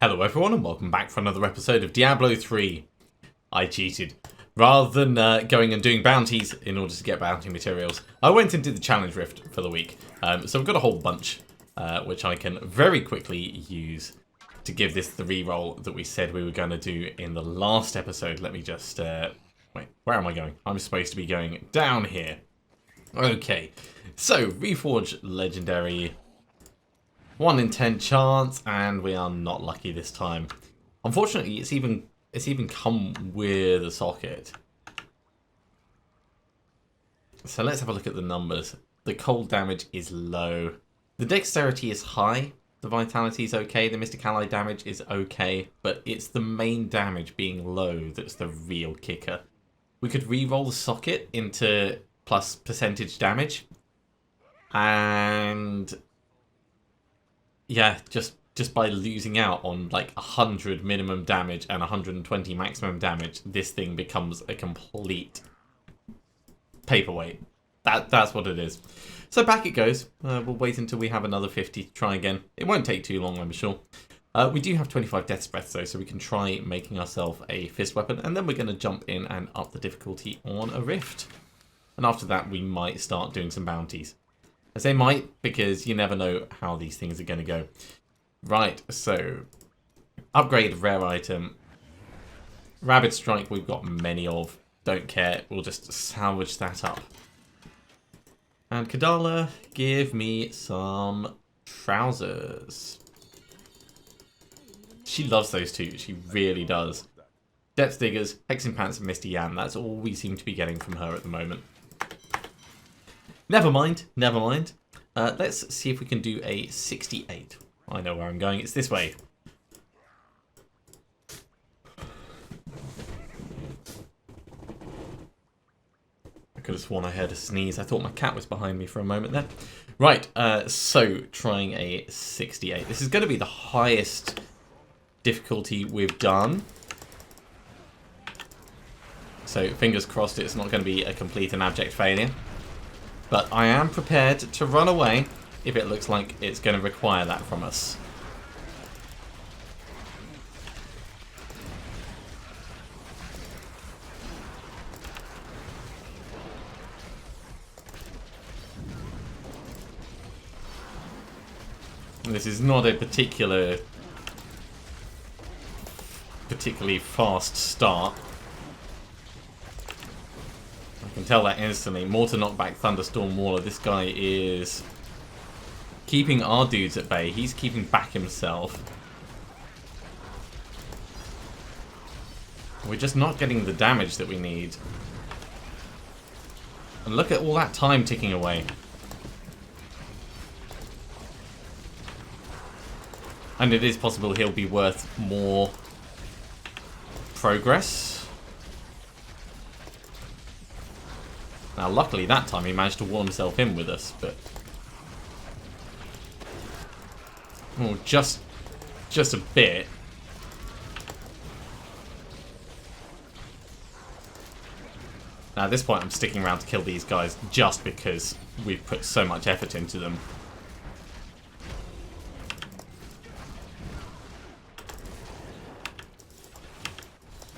Hello everyone and welcome back for another episode of Diablo 3. I cheated. Rather than going and doing bounties in order to get bounty materials, I went and did the challenge rift for the week. So I've got a whole bunch, which I can very quickly use to give this the reroll that we said we were going to do in the last episode. Let me just... wait, where am I going? I'm supposed to be going down here. Okay, so Reforge Legendary... 1 in 10 chance, and we are not lucky this time. Unfortunately, it's even come with a socket. So let's have a look at the numbers. The cold damage is low. The dexterity is high. The vitality is okay. The mystic ally damage is okay. But it's the main damage being low that's the real kicker. We could re-roll the socket into plus percentage damage. And... yeah, just by losing out on like 100 minimum damage and 120 maximum damage, this thing becomes a complete paperweight. That's what it is. So back it goes. We'll wait until we have another 50 to try again. It won't take too long, I'm sure. We do have 25 Death's Breath though, so we can try making ourselves a fist weapon, and then we're going to jump in and up the difficulty on a rift. And after that, we might start doing some bounties. I say might, because you never know how these things are going to go. Right, so... upgrade rare item. Rabid Strike we've got many of. Don't care, we'll just salvage that up. And Kadala, give me some trousers. She loves those two, she really does. Depth Diggers, Hexing Pants and Misty Yan, that's all we seem to be getting from her at the moment. Never mind, never mind. Let's see if we can do a 68. I know where I'm going, it's this way. I could have sworn I heard a sneeze. I thought my cat was behind me for a moment there. Right, so trying a 68. This is going to be the highest difficulty we've done. So fingers crossed it's not going to be a complete and abject failure. But I am prepared to run away if it looks like it's going to require that from us. This is not a particularly fast start. I can tell that instantly. Mortar Knockback, Thunderstorm Waller. This guy is keeping our dudes at bay. He's keeping back himself. We're just not getting the damage that we need. And look at all that time ticking away. And it is possible he'll be worth more progress. Now, luckily that time he managed to wall himself in with us, but... oh, just a bit. Now, at this point I'm sticking around to kill these guys just because we've put so much effort into them.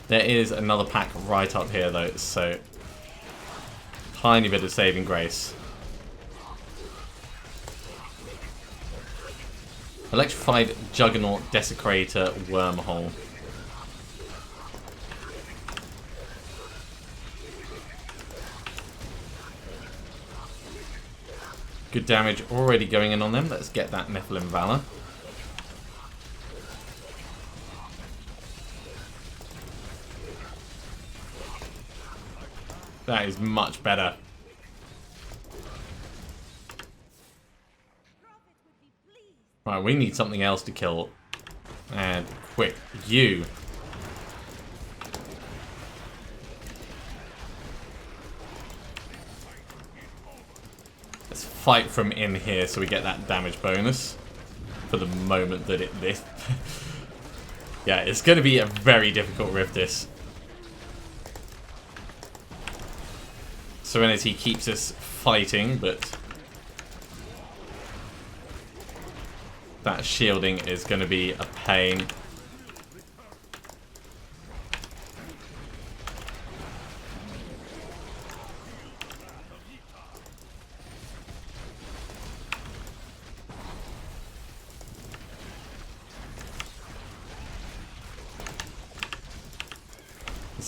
There is another pack right up here though, so... tiny bit of saving grace. Electrified Juggernaut Desecrator Wormhole. Good damage already going in on them. Let's get that Nephilim Valor. That is much better. Right, we need something else to kill. And quick, you. Let's fight from in here so we get that damage bonus. For the moment that this. Yeah, it's going to be a very difficult rift this. Serenity keeps us fighting, but that shielding is going to be a pain.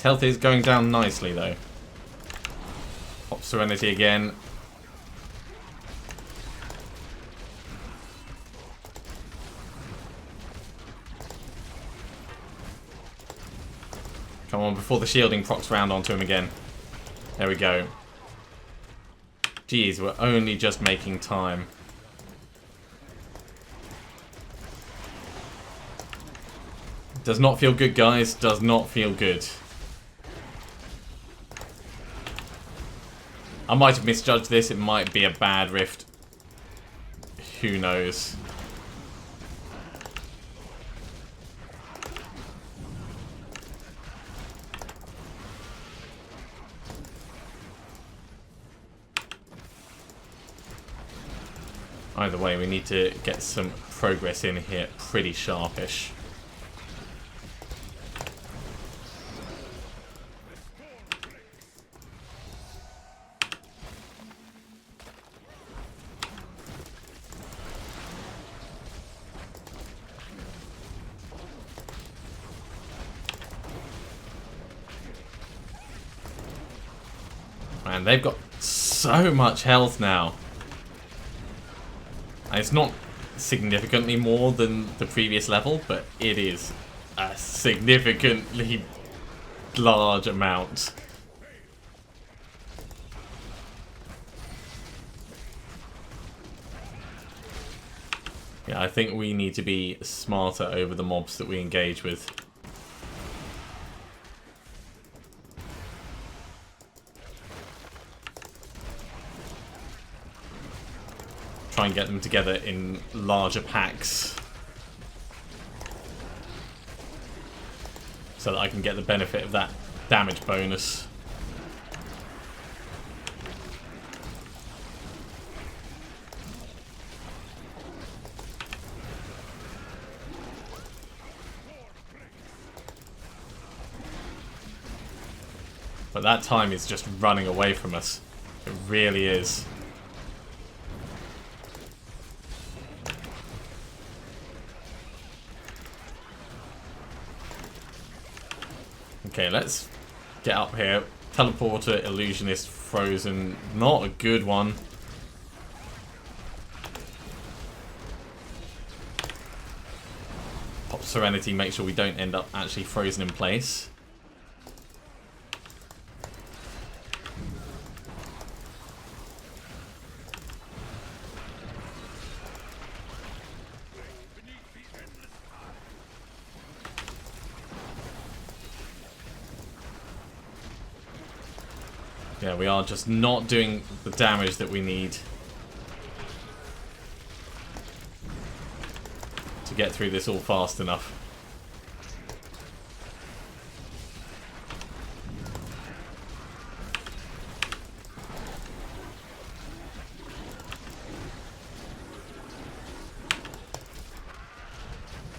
health is going down nicely, though. Pop Serenity again. Come on, before the shielding procs round onto him again. There we go. Jeez, we're only just making time. Does not feel good, guys. Does not feel good. I might have misjudged this. It might be a bad rift. Who knows? Either way, we need to get some progress in here pretty sharpish. Man, they've got so much health now. And it's not significantly more than the previous level, but it is a significantly large amount. Yeah, I think we need to be smarter over the mobs that we engage with. Try and get them together in larger packs so that I can get the benefit of that damage bonus. But that time is just running away from us. It really is. Okay, let's get up here. Teleporter, Illusionist, Frozen. Not a good one. Pop Serenity, make sure we don't end up actually frozen in place. Yeah, we are just not doing the damage that we need to get through this all fast enough.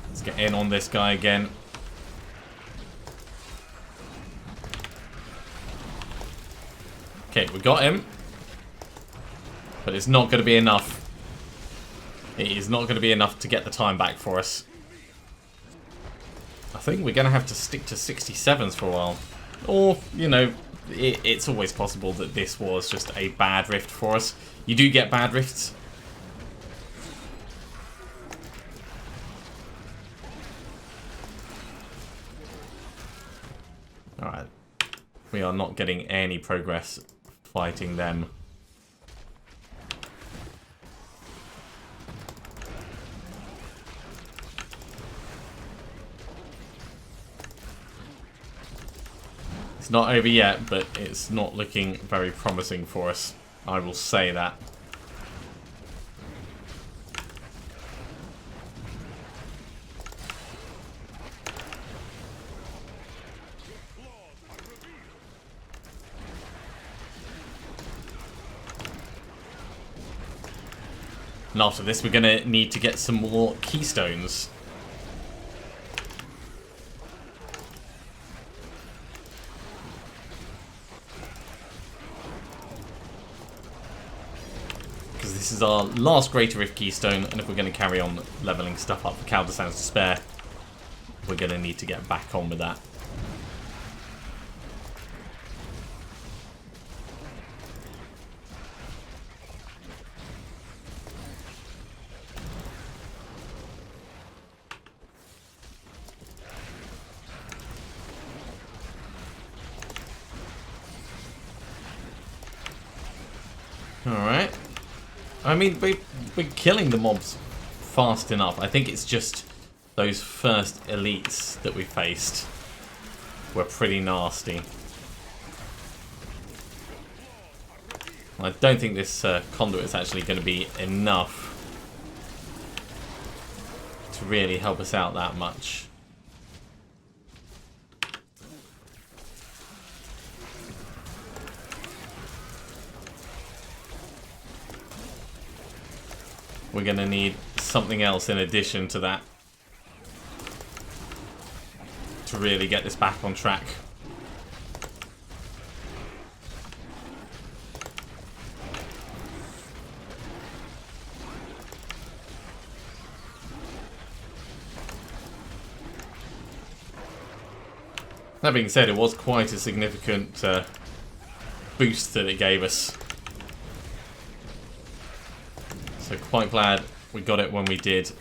Let's get in on this guy again. Okay, we got him. But it's not going to be enough. It is not going to be enough to get the time back for us. I think we're going to have to stick to 67s for a while. Or, you know, it's always possible that this was just a bad rift for us. You do get bad rifts. Alright. We are not getting any progress fighting them. It's not over yet, but it's not looking very promising for us. I will say that. And after this, we're going to need to get some more keystones. Because this is our last Greater Rift keystone, and if we're going to carry on leveling stuff up for Caldesan's Despair, we're going to need to get back on with that. Alright. I mean, we're killing the mobs fast enough. I think it's just those first elites that we faced were pretty nasty. I don't think this conduit is actually going to be enough to really help us out that much. We're going to need something else in addition to that to really get this back on track. That being said, it was quite a significant boost that it gave us. So quite glad we got it when we did.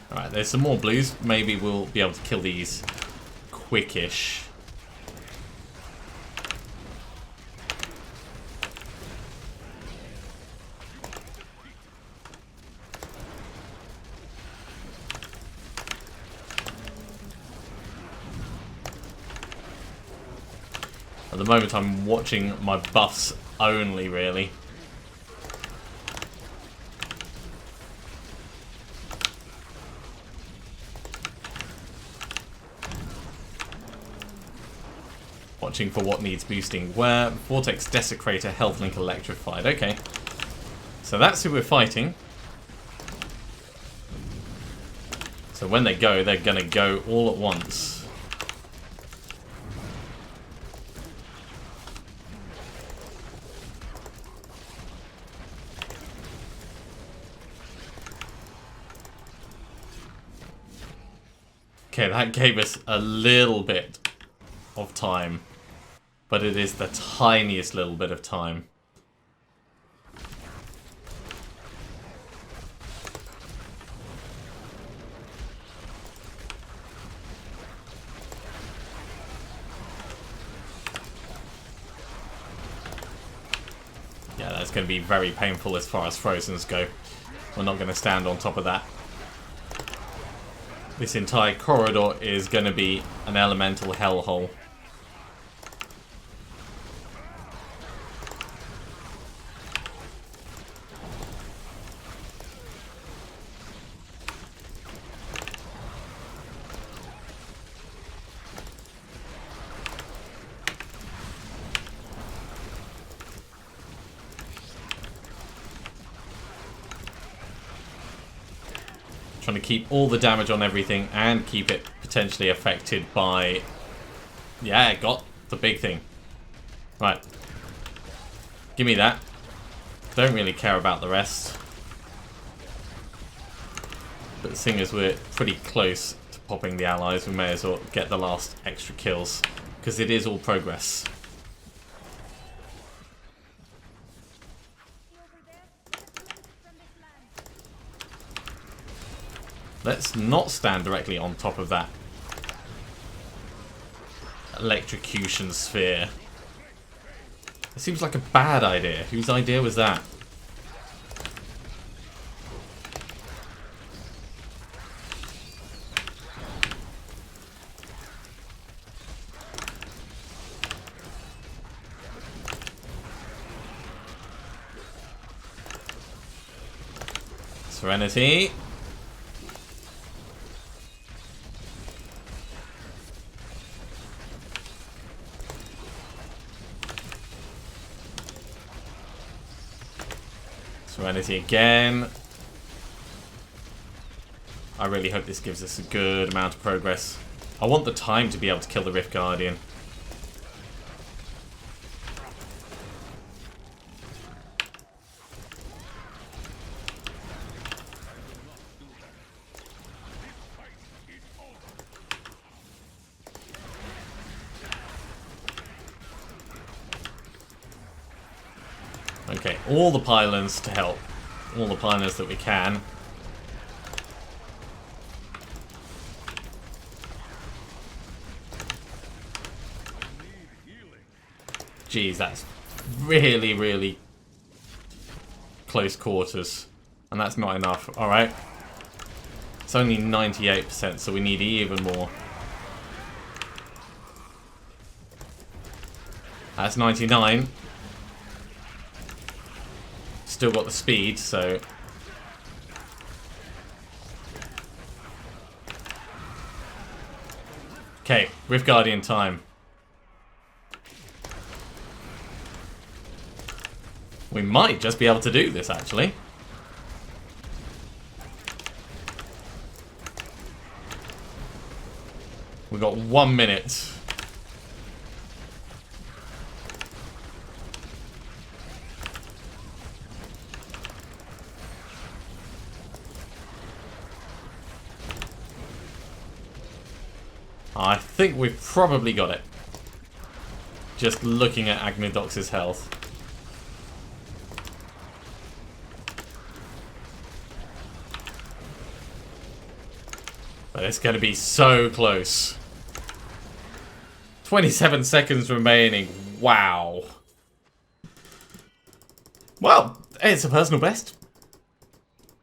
Alright, there's some more blues. Maybe we'll be able to kill these quickish. At the moment I'm watching my buffs only, really. Watching for what needs boosting. Where? Vortex Desecrator, Health Link Electrified. Okay. So that's who we're fighting. So when they go, they're gonna go all at once. Okay, that gave us a little bit of time, but it is the tiniest little bit of time. Yeah, that's going to be very painful as far as Frozens go. We're not going to stand on top of that. This entire corridor is going to be an elemental hellhole. Trying to keep all the damage on everything and keep it potentially affected by... Yeah, it got the big thing. Right. Give me that. Don't really care about the rest. But seeing as we're pretty close to popping the allies, we may as well get the last extra kills. Because it is all progress. Let's not stand directly on top of that electrocution sphere. It seems like a bad idea. Whose idea was that? Serenity. Serenity again. I really hope this gives us a good amount of progress. I want the time to be able to kill the Rift Guardian. Okay, all the pylons to help. All the pylons that we can. Jeez, that's really, really close quarters. And that's not enough. Alright. It's only 98%, so we need even more. That's 99. Still got the speed, so... Okay, with Guardian time. We might just be able to do this, actually. We've got 1 minute. I think we've probably got it. Just looking at Agnidox's health. But it's going to be so close. 27 seconds remaining. Wow. Well, it's a personal best.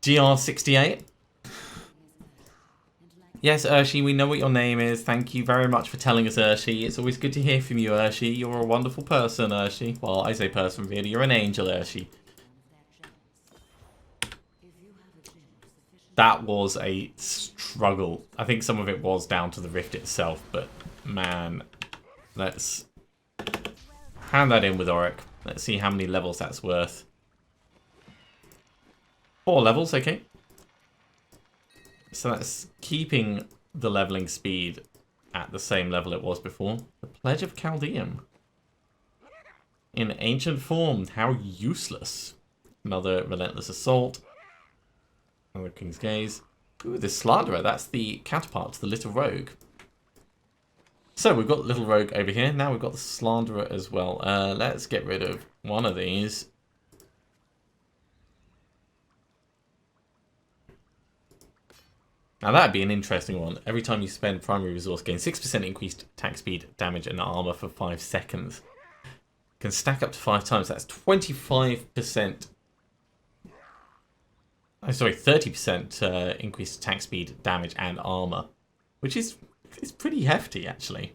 GR68. Yes, Urshi, we know what your name is. Thank you very much for telling us, Urshi. It's always good to hear from you, Urshi. You're a wonderful person, Urshi. Well, I say person, really. You're an angel, Urshi. That was a struggle. I think some of it was down to the rift itself, but man, let's hand that in with Auric. Let's see how many levels that's worth. 4 levels, okay. So that's keeping the leveling speed at the same level it was before. The Pledge of Chaldean. In ancient form, how useless. Another Relentless Assault. Another King's Gaze. Ooh, the Slanderer, that's the counterpart to the Little Rogue. So we've got Little Rogue over here. Now we've got the Slanderer as well. Let's get rid of one of these. Now that'd be an interesting one. Every time you spend primary resource, gain 6% increased attack speed, damage, and armor for 5 seconds. Can stack up to 5 times. That's 25%. Oh, sorry, 30% increased attack speed, damage, and armor, which is pretty hefty, actually.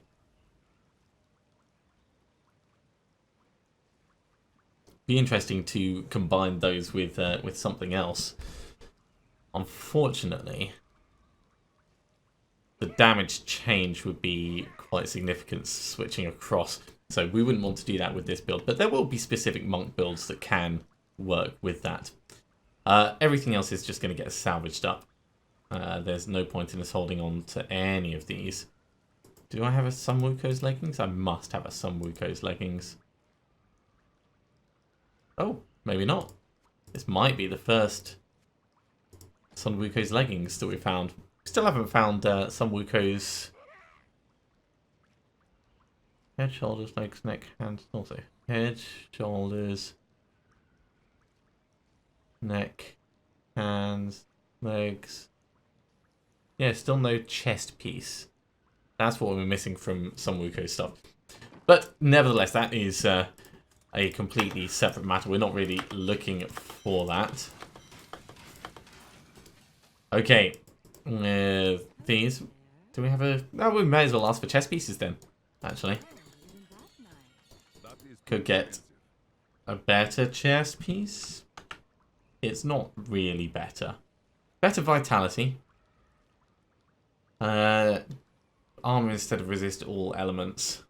Be interesting to combine those with something else. Unfortunately, the damage change would be quite significant switching across. So we wouldn't want to do that with this build. But there will be specific monk builds that can work with that. Everything else is just going to get salvaged up. There's no point in us holding on to any of these. Do I have a Sun Wuko's leggings? I must have a Sun Wuko's leggings. Oh, maybe not. This might be the first Sun Wuko's leggings that we found. Still haven't found Sun Wuko's head, shoulders, legs, neck, hands. Also head, shoulders, neck, hands, legs. Yeah, still no chest piece. That's what we're missing from Sun Wuko's stuff. But nevertheless, that is a completely separate matter. We're not really looking for that. Okay. These. Do we have a... No, we may as well ask for chess pieces then, actually. Could get a better chess piece. It's not really better. Better vitality. Armor instead of resist all elements.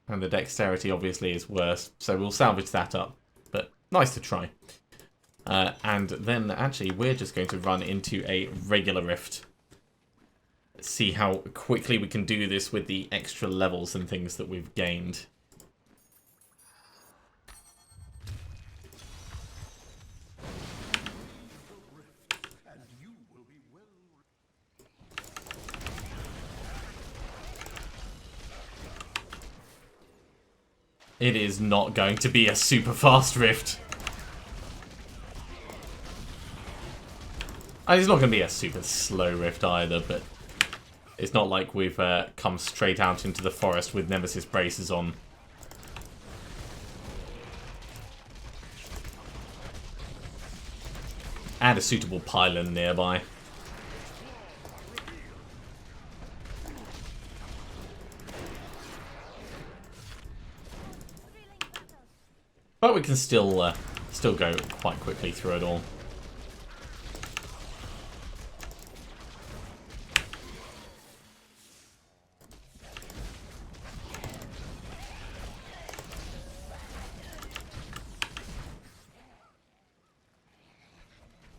And the dexterity obviously is worse, so we'll salvage that up. But nice to try. And then actually we're just going to run into a regular rift. Let's see how quickly we can do this with the extra levels and things that we've gained. It is not going to be a super fast rift. And it's not going to be a super slow rift either, but it's not like we've come straight out into the forest with Nemesis braces on. and a suitable pylon nearby. But we can still go quite quickly through it all.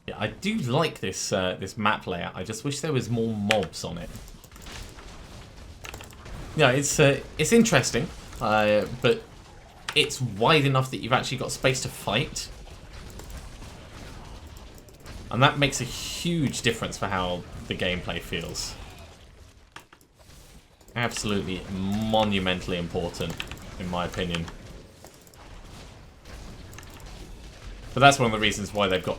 Yeah, I do like this this map layout. I just wish there was more mobs on it. Yeah, it's interesting, but it's wide enough that you've actually got space to fight. And that makes a huge difference for how the gameplay feels. Absolutely monumentally important, in my opinion. But that's one of the reasons why they've got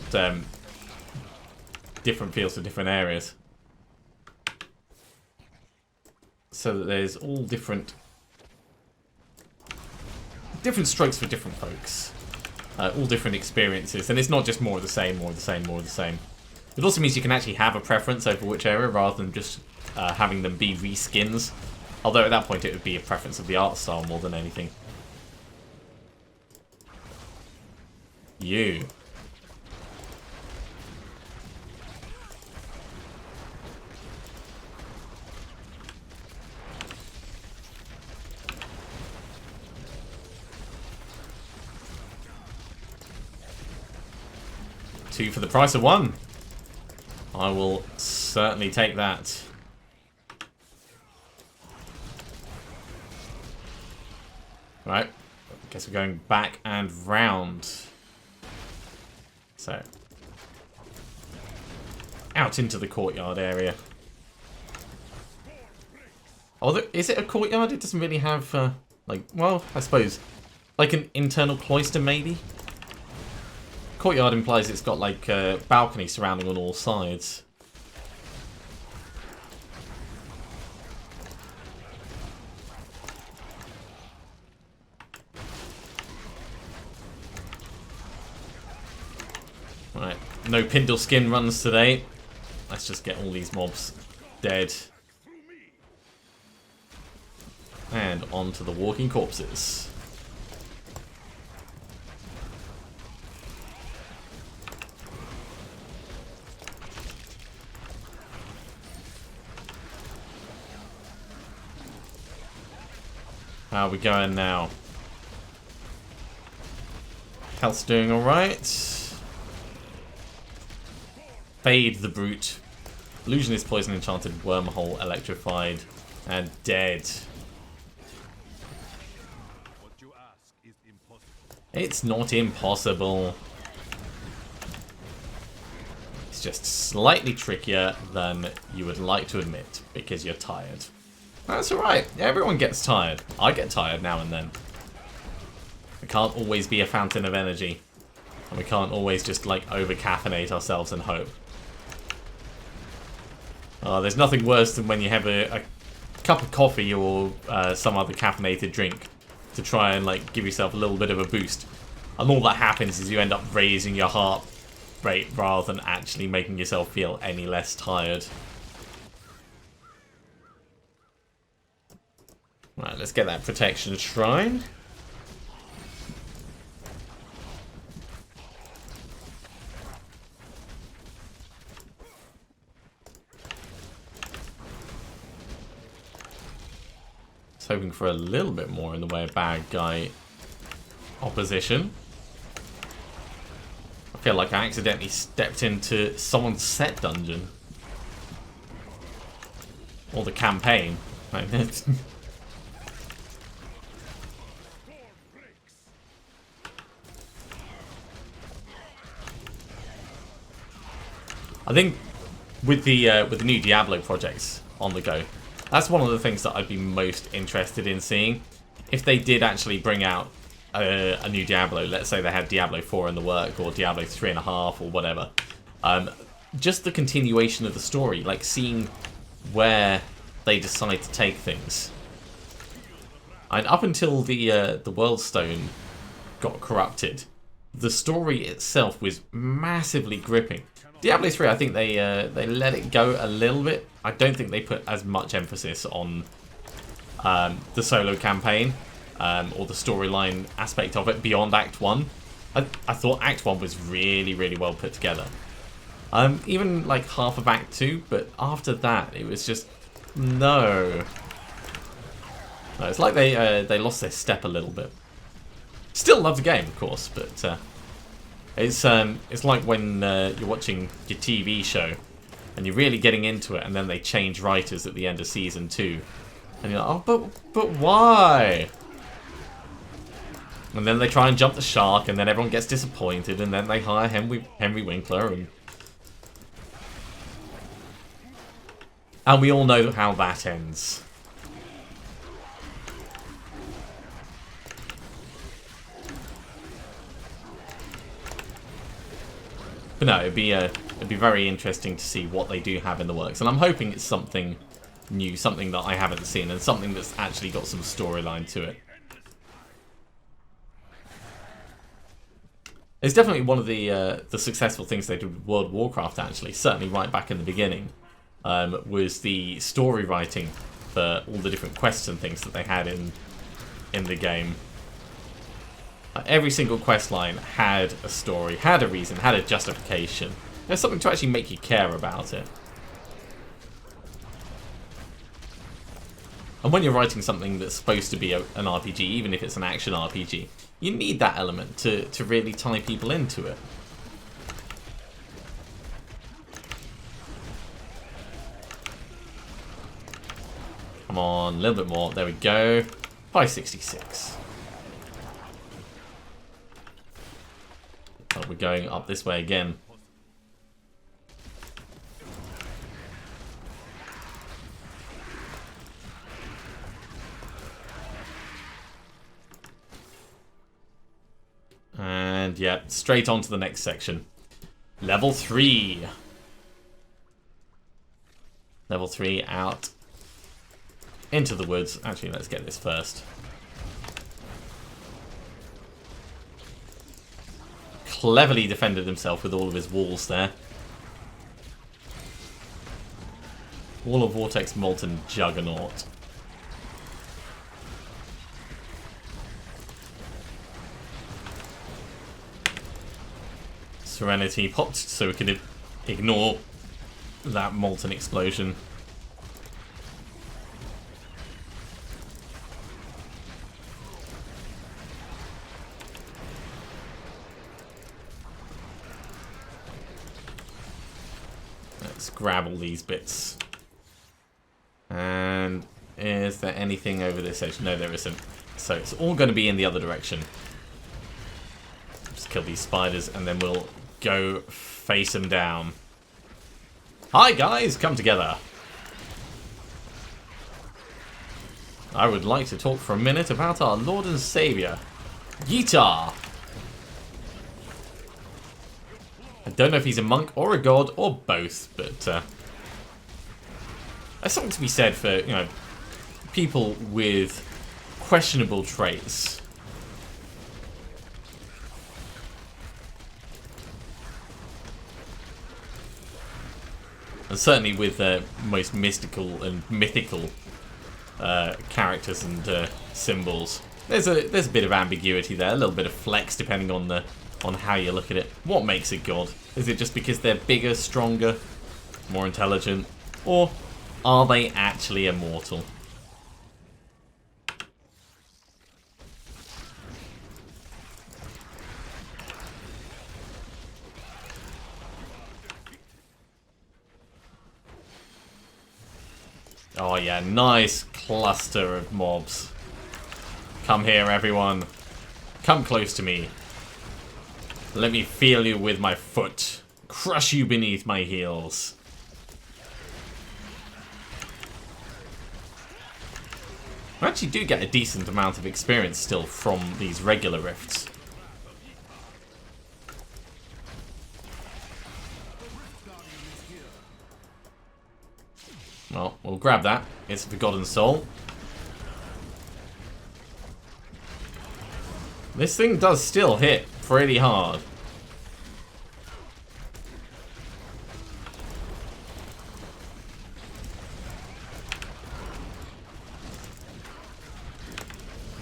different feels for different areas. So that there's all different strokes for different folks. All different experiences. And it's not just more of the same, more of the same, more of the same. It also means you can actually have a preference over which area rather than just having them be reskins. Although at that point it would be a preference of the art style more than anything. You. Two for the price of one. I will certainly take that. Right. Guess we're going back and round. So. Out into the courtyard area. Oh, is it a courtyard? It doesn't really have, like, well, I suppose, like an internal cloister, maybe? Courtyard implies it's got like a balcony surrounding on all sides. Right, no Pindle skin runs today. Let's just get all these mobs dead. And on to the walking corpses. How are we going now? Health's doing alright. Fade the Brute. Illusionist, Poison, Enchanted, Wormhole, Electrified, and Dead. What you ask is impossible. It's not impossible. It's just slightly trickier than you would like to admit, because you're tired. That's alright. Everyone gets tired. I get tired now and then. We can't always be a fountain of energy. And we can't always just, like, over-caffeinate ourselves and hope. There's nothing worse than when you have a cup of coffee or some other caffeinated drink to try and, like, give yourself a little bit of a boost. And all that happens is you end up raising your heart rate rather than actually making yourself feel any less tired. Right, let's get that protection shrine. I was hoping for a little bit more in the way of bad guy opposition. I feel like I accidentally stepped into someone's set dungeon. Or the campaign. I think with the new Diablo projects on the go, that's one of the things that I'd be most interested in seeing. If they did actually bring out a new Diablo, let's say they had Diablo 4 in the work, or Diablo 3.5, or whatever, just the continuation of the story, like seeing where they decide to take things. And up until the World Stone got corrupted, the story itself was massively gripping. Diablo 3, I think they let it go a little bit. I don't think they put as much emphasis on the solo campaign or the storyline aspect of it beyond Act 1. I thought Act 1 was really, really well put together. Even like half of Act 2, but after that, it was just, no. No, it's like they lost their step a little bit. Still love the game, of course, but it's like when you're watching your TV show and you're really getting into it, and then they change writers at the end of season 2, and you're like, oh, but why? And then they try and jump the shark, and then everyone gets disappointed, and then they hire Henry Winkler, and we all know how that ends. But no, it'd be very interesting to see what they do have in the works, and I'm hoping it's something new, something that I haven't seen, and something that's actually got some storyline to it. It's definitely one of the successful things they did with World of Warcraft, actually, certainly right back in the beginning, was the story writing for all the different quests and things that they had in the game. Every single quest line had a story, had a reason, had a justification. There's something to actually make you care about it. And when you're writing something that's supposed to be an RPG, even if it's an action RPG, you need that element to really tie people into it. Come on, a little bit more. There we go. 566. Oh, we're going up this way again. And yeah, straight on to the next section. Level 3. Level 3 out into the woods. Actually, let's get this first. Cleverly defended himself with all of his walls there. Wall of Vortex Molten Juggernaut. Serenity popped so we could ignore that molten explosion. Let's grab all these bits. And is there anything over this edge? No, there isn't. So it's all going to be in the other direction. Just kill these spiders and then we'll go face them down. Hi guys, come together. I would like to talk for a minute about our Lord and Saviour, Guitar. I don't know if he's a monk or a god or both, but there's something to be said for, you know, people with questionable traits. And certainly with most mystical and mythical characters and symbols, there's a bit of ambiguity there, a little bit of flex depending on how you look at it. What makes a god? Is it just because they're bigger, stronger, more intelligent, or are they actually immortal? Oh yeah, nice cluster of mobs. Come here, everyone. Come close to me. Let me feel you with my foot. Crush you beneath my heels. I actually do get a decent amount of experience still from these regular rifts. Well, we'll grab that. It's a Forgotten Soul. This thing does still hit pretty hard.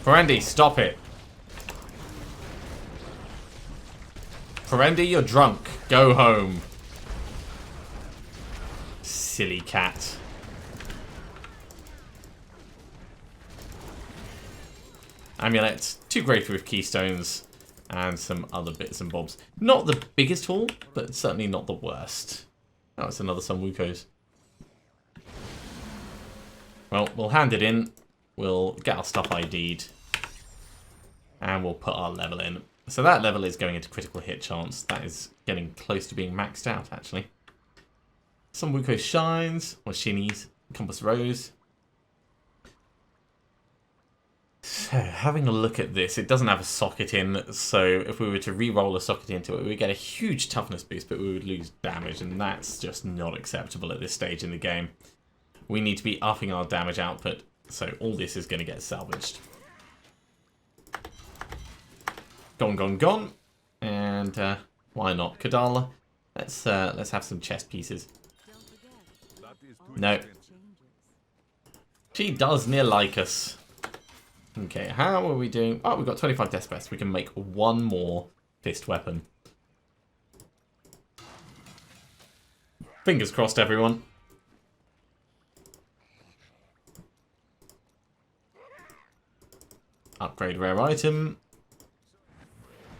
Perendi, stop it. Perendi, you're drunk. Go home. Silly cat. Amulets, 2 Grave with Keystones, and some other bits and bobs. Not the biggest haul, but certainly not the worst. Oh, it's another Sun Wukos. Well, we'll hand it in. We'll get our stuff ID'd. And we'll put our level in. So that level is going into critical hit chance. That is getting close to being maxed out, actually. Some Wukos shines, or shinies, Compass Rose. So, having a look at this, it doesn't have a socket in, so if we were to re-roll a socket into it, we would get a huge toughness boost, but we would lose damage, and that's just not acceptable at this stage in the game. We need to be upping our damage output, so all this is going to get salvaged. Gone, gone, gone. And why not? Kadala, let's have some chest pieces. No. She does near like us. Okay, how are we doing? Oh, we've got 25 death breaths. We can make one more fist weapon. Fingers crossed, everyone. Upgrade rare item.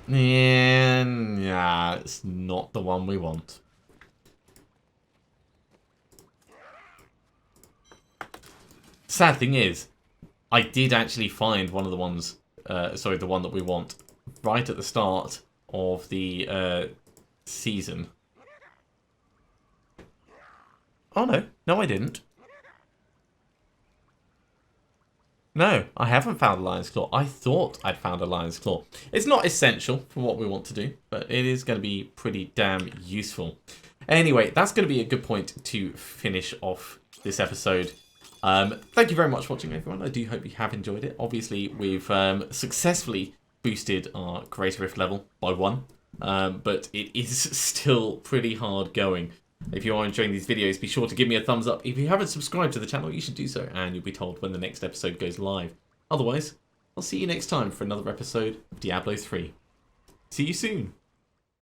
Yeah, it's not the one we want. Sad thing is, I did actually find one of the ones, sorry, the one that we want, right at the start of the season. Oh no, no I didn't. No, I haven't found a Lion's Claw. I thought I'd found a Lion's Claw. It's not essential for what we want to do, but it is going to be pretty damn useful. Anyway, that's going to be a good point to finish off this episode. Thank you very much for watching, everyone. I do hope you have enjoyed it. Obviously, we've successfully boosted our Greater Rift level by 1, but it is still pretty hard going. If you are enjoying these videos, be sure to give me a thumbs up. If you haven't subscribed to the channel, you should do so, and you'll be told when the next episode goes live. Otherwise, I'll see you next time for another episode of Diablo 3. See you soon!